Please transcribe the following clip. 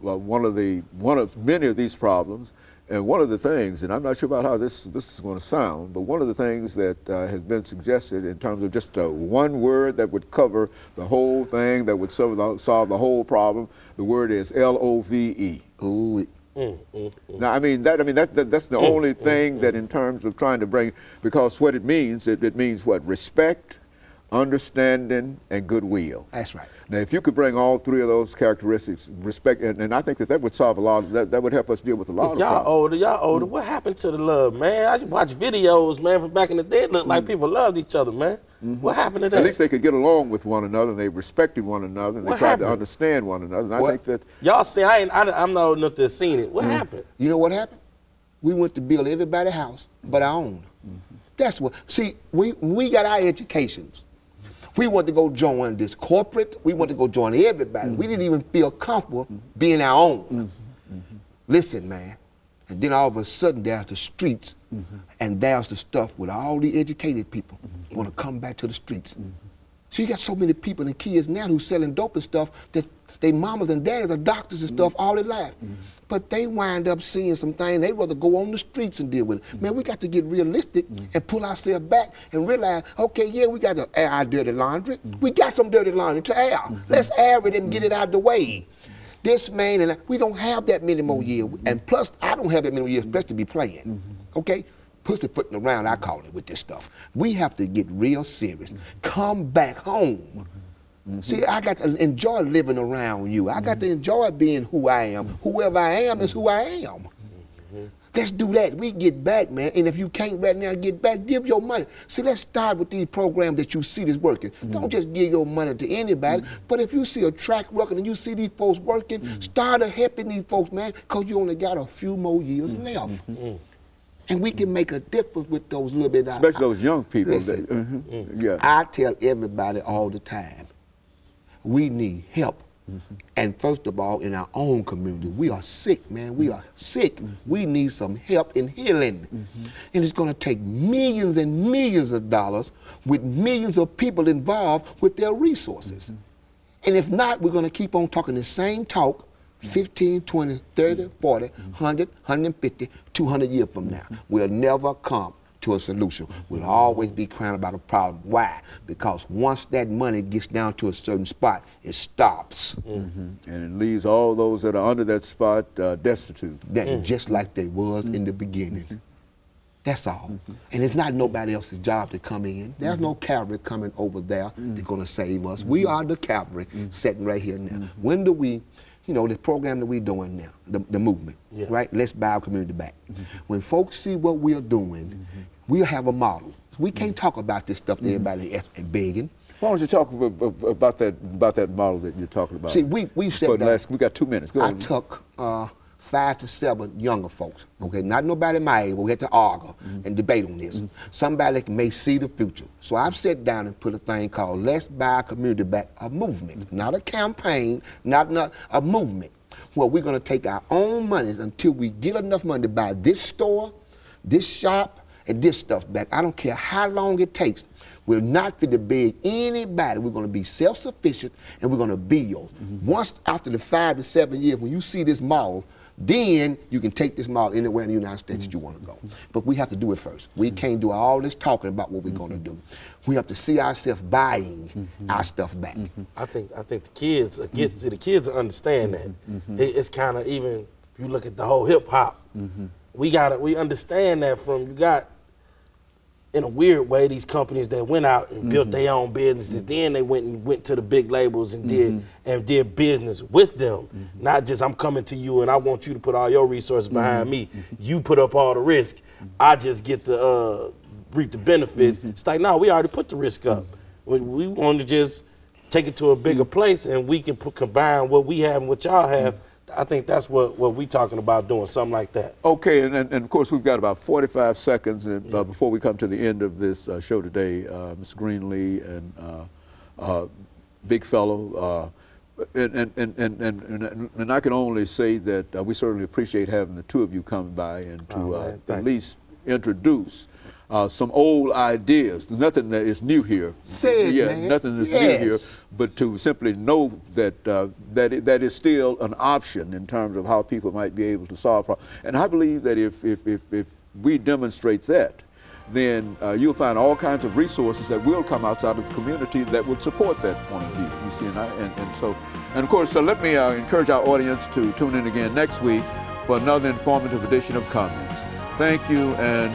one of many of these problems. And one of the things, and I'm not sure about how this is going to sound, but one of the things that has been suggested in terms of just one word that would cover the whole thing, that would solve the whole problem, the word is L-O-V-E. Ooh. Now, that's the only thing that in terms of trying to bring, because what it means what? Respect, understanding, and goodwill. That's right. Now, if you could bring all three of those characteristics, respect, and I think that would solve a lot, that would help us deal with a lot of problems. Y'all older. What happened to the love, man? I watch videos, man, from back in the day. It looked like people loved each other, man. What happened to that? At least they could get along with one another, and they respected one another, and they tried to understand one another. And I think that y'all see, I'm not old enough to have seen it. What happened? You know what happened? We went to build everybody's house but our own. That's what. See, we got our educations. We want to go join this corporate. We want to go join everybody. We didn't even feel comfortable being our own. Listen, man. And then all of a sudden, there's the streets, and there's the stuff with all the educated people want to come back to the streets. So you got so many people and kids now who's selling dope and stuff that their mamas and daddies are doctors and stuff all their life. But they wind up seeing some things, they rather go on the streets and deal with it. Man, we got to get realistic and pull ourselves back and realize, okay, yeah, we got to air our dirty laundry. We got some dirty laundry to air. Let's air it and get it out of the way. This man and we don't have that many more years. And plus, I don't have that many more years left to be playing. Okay? Pussyfooting around, I call it, with this stuff. We have to get real serious. Come back home. See, I got to enjoy living around you. I got to enjoy being who I am. Whoever I am is who I am. Let's do that. We get back, man. And if you can't right now get back, give your money. See, let's start with these programs that you see that's working. Don't just give your money to anybody. But if you see a track working and you see these folks working, start helping these folks, man, because you only got a few more years left. And we can make a difference with those little bit. Especially those young people. Listen, I tell everybody all the time, we need help. And first of all, in our own community, we are sick, man. We are sick. We need some help in healing. And it's going to take millions and millions of dollars with millions of people involved with their resources. And if not, we're going to keep on talking the same talk 15, 20, 30, 40, 100, 150, 200 years from now. We'll never come to a solution. We'll always be crying about a problem. Why? Because once that money gets down to a certain spot, it stops. And it leaves all those that are under that spot destitute. Just like they was in the beginning. That's all. And it's not nobody else's job to come in. There's no cavalry coming over there that's going to save us. We are the cavalry sitting right here now. When do we, you know, the program that we're doing now, the movement, right? Let's buy our community back. When folks see what we're doing, we'll have a model. We can't talk about this stuff to everybody else and begging. Why don't you talk about that model that you're talking about? See, we said that. We got 2 minutes. Go ahead. I took 5 to 7 younger folks, okay? Not nobody my age, but we had to argue and debate on this. Somebody that may see the future. So I've sat down and put a thing called Let's Buy Our Community Back, a movement. Not a campaign, not a movement. Where we're gonna take our own monies until we get enough money to buy this store, this shop, and this stuff back. I don't care how long it takes. We're not fit to beg anybody. We're going to be self-sufficient, and we're going to build. Once after the 5 to 7 years, when you see this model, then you can take this model anywhere in the United States that you want to go. But we have to do it first. We can't do all this talking about what we're going to do. We have to see ourselves buying our stuff back. I think the kids see the kids understand that. It's kind of, even if you look at the whole hip hop, we understand that from, you got, in a weird way, these companies that went out and built their own businesses, then they went to the big labels and did business with them. Not just, I'm coming to you and I want you to put all your resources behind me. You put up all the risk. I just get to reap the benefits. It's like, no, we already put the risk up. We want to just take it to a bigger place, and we can combine what we have and what y'all have. I think that's what we talking about doing, something like that. Okay, and of course we've got about 45 seconds before we come to the end of this show today. Mr. Greenlee and big fellow, and I can only say that we certainly appreciate having the two of you come by and to at least introduce some old ideas. Nothing that is new here. Say it, yeah, man. nothing is new here. Yes. But to simply know that that is still an option in terms of how people might be able to solve problems. And I believe that if we demonstrate that, then you'll find all kinds of resources that will come outside of the community that would support that point of view. You see, and of course, let me encourage our audience to tune in again next week for another informative edition of Comments. Thank you, and